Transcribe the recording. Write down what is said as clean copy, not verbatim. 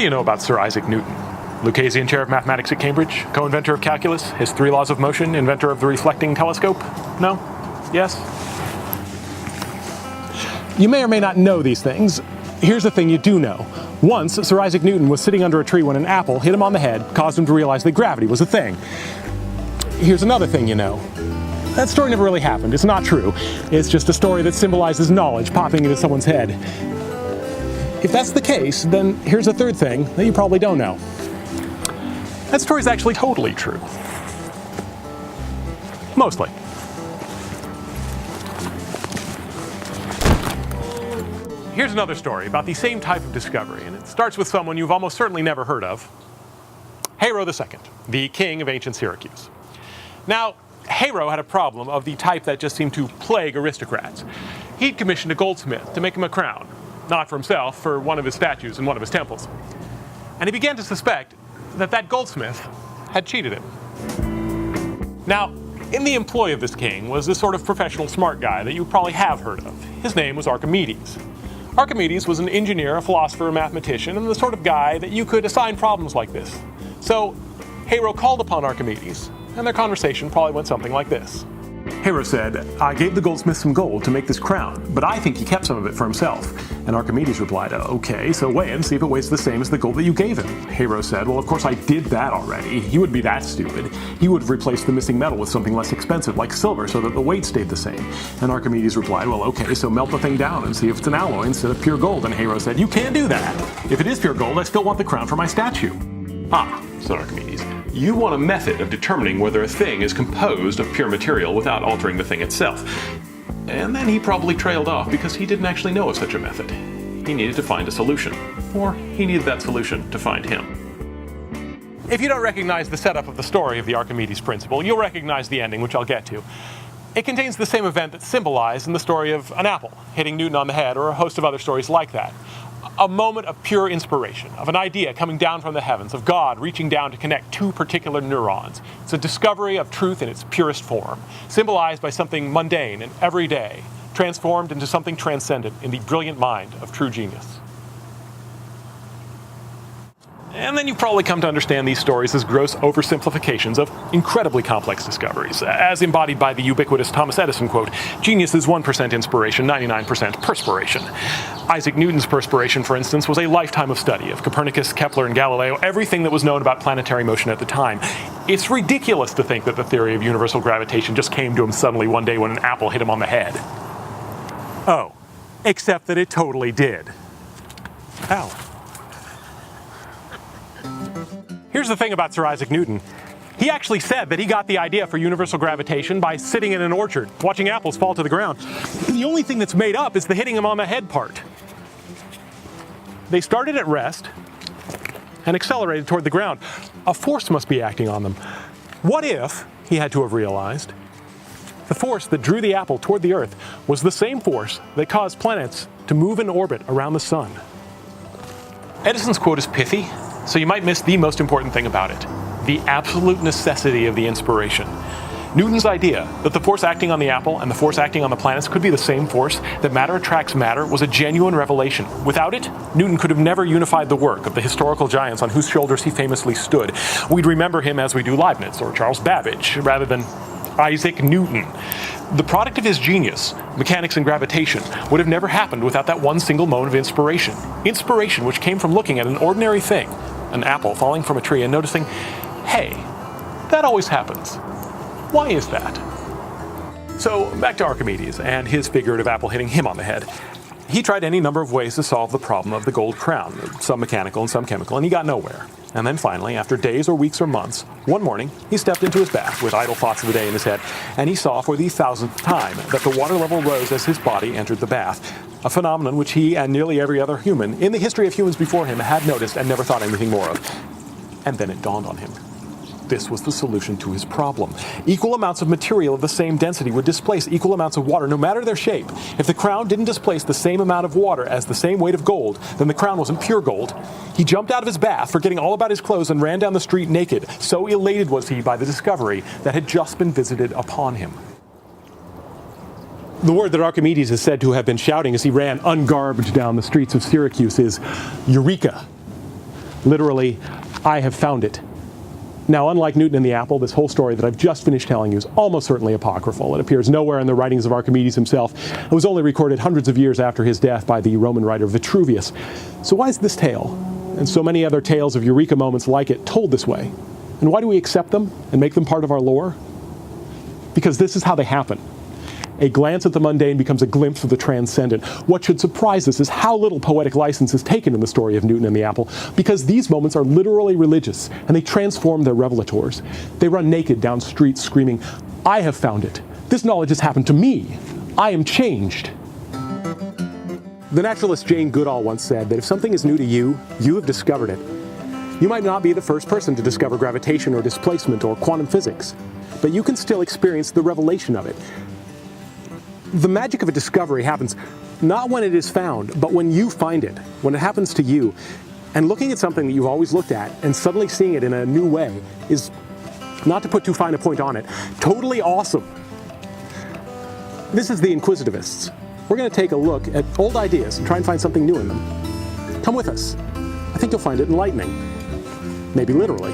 do you know about Sir Isaac Newton? Lucasian Chair of Mathematics at Cambridge, co-inventor of calculus, his 3 laws of motion, inventor of the reflecting telescope? No? Yes? You may or may not know these things. Here's the thing you do know. Once, Sir Isaac Newton was sitting under a tree when an apple hit him on the head, caused him to realize that gravity was a thing. Here's another thing you know. That story never really happened. It's not true. It's just a story that symbolizes knowledge popping into someone's head. If that's the case, then here's a third thing that you probably don't know. That story's actually totally true. Mostly. Here's another story about the same type of discovery, and it starts with someone you've almost certainly never heard of. Hero II, the king of ancient Syracuse. Now, Hero had a problem of the type that just seemed to plague aristocrats. He'd commissioned a goldsmith to make him a crown, not for himself, for one of his statues in one of his temples. And he began to suspect that that goldsmith had cheated him. Now, in the employ of this king was this sort of professional smart guy that you probably have heard of. His name was Archimedes. Archimedes was an engineer, a philosopher, a mathematician, and the sort of guy that you could assign problems like this. So, Hero called upon Archimedes, and their conversation probably went something like this. Hero said, "I gave the goldsmith some gold to make this crown, but I think he kept some of it for himself." And Archimedes replied, "Okay, so weigh it and see if it weighs the same as the gold that you gave him." Hero said, "Well, of course I did that already. He wouldn't be that stupid. He would have replaced the missing metal with something less expensive, like silver, so that the weight stayed the same." And Archimedes replied, "Well, okay, so melt the thing down and see if it's an alloy instead of pure gold." And Hero said, "You can't do that. If it is pure gold, I still want the crown for my statue." "Ah," said Archimedes, "you want a method of determining whether a thing is composed of pure material without altering the thing itself." And then he probably trailed off because he didn't actually know of such a method. He needed to find a solution, or he needed that solution to find him. If you don't recognize the setup of the story of the Archimedes principle, you'll recognize the ending, which I'll get to. It contains the same event that's symbolized in the story of an apple hitting Newton on the head, or a host of other stories like that. A moment of pure inspiration, of an idea coming down from the heavens, of God reaching down to connect 2 particular neurons. It's a discovery of truth in its purest form, symbolized by something mundane and everyday, transformed into something transcendent in the brilliant mind of true genius. And then you probably come to understand these stories as gross oversimplifications of incredibly complex discoveries, as embodied by the ubiquitous Thomas Edison quote, "Genius is 1% inspiration, 99% perspiration." Isaac Newton's perspiration, for instance, was a lifetime of study of Copernicus, Kepler, and Galileo, everything that was known about planetary motion at the time. It's ridiculous to think that the theory of universal gravitation just came to him suddenly one day when an apple hit him on the head. Oh, except that it totally did. Ow. Here's the thing about Sir Isaac Newton. He actually said that he got the idea for universal gravitation by sitting in an orchard, watching apples fall to the ground. The only thing that's made up is the hitting him on the head part. They started at rest and accelerated toward the ground. A force must be acting on them. What if, he had to have realized, the force that drew the apple toward the Earth was the same force that caused planets to move in orbit around the sun? Edison's quote is pithy, so you might miss the most important thing about it: the absolute necessity of the inspiration. Newton's idea that the force acting on the apple and the force acting on the planets could be the same force, that matter attracts matter, was a genuine revelation. Without it, Newton could have never unified the work of the historical giants on whose shoulders he famously stood. We'd remember him as we do Leibniz or Charles Babbage, rather than Isaac Newton. The product of his genius, mechanics and gravitation, would have never happened without that one single moment of inspiration. Inspiration which came from looking at an ordinary thing, an apple falling from a tree, and noticing, hey, that always happens. Why is that? So back to Archimedes and his figurative apple hitting him on the head. He tried any number of ways to solve the problem of the gold crown, some mechanical and some chemical, and he got nowhere. And then finally, after days or weeks or months, one morning, he stepped into his bath with idle thoughts of the day in his head, and he saw for the 1,000th time that the water level rose as his body entered the bath, a phenomenon which he and nearly every other human in the history of humans before him had noticed and never thought anything more of. And then it dawned on him. This was the solution to his problem. Equal amounts of material of the same density would displace equal amounts of water, no matter their shape. If the crown didn't displace the same amount of water as the same weight of gold, then the crown wasn't pure gold. He jumped out of his bath, forgetting all about his clothes, and ran down the street naked. So elated was he by the discovery that had just been visited upon him. The word that Archimedes is said to have been shouting as he ran ungarbed down the streets of Syracuse is Eureka. Literally, I have found it. Now, unlike Newton and the apple, this whole story that I've just finished telling you is almost certainly apocryphal. It appears nowhere in the writings of Archimedes himself. It was only recorded hundreds of years after his death by the Roman writer Vitruvius. So why is this tale, and so many other tales of eureka moments like it, told this way? And why do we accept them and make them part of our lore? Because this is how they happen. A glance at the mundane becomes a glimpse of the transcendent. What should surprise us is how little poetic license is taken in the story of Newton and the apple, because these moments are literally religious, and they transform their revelators. They run naked down streets screaming, "I have found it. This knowledge has happened to me. I am changed." The naturalist Jane Goodall once said that if something is new to you, you have discovered it. You might not be the first person to discover gravitation or displacement or quantum physics, but you can still experience the revelation of it. The magic of a discovery happens not when it is found, but when you find it, when it happens to you. And looking at something that you've always looked at and suddenly seeing it in a new way is, not to put too fine a point on it, totally awesome. This is the Inquisitivists. We're going to take a look at old ideas and try and find something new in them. Come with us. I think you'll find it enlightening. Maybe literally.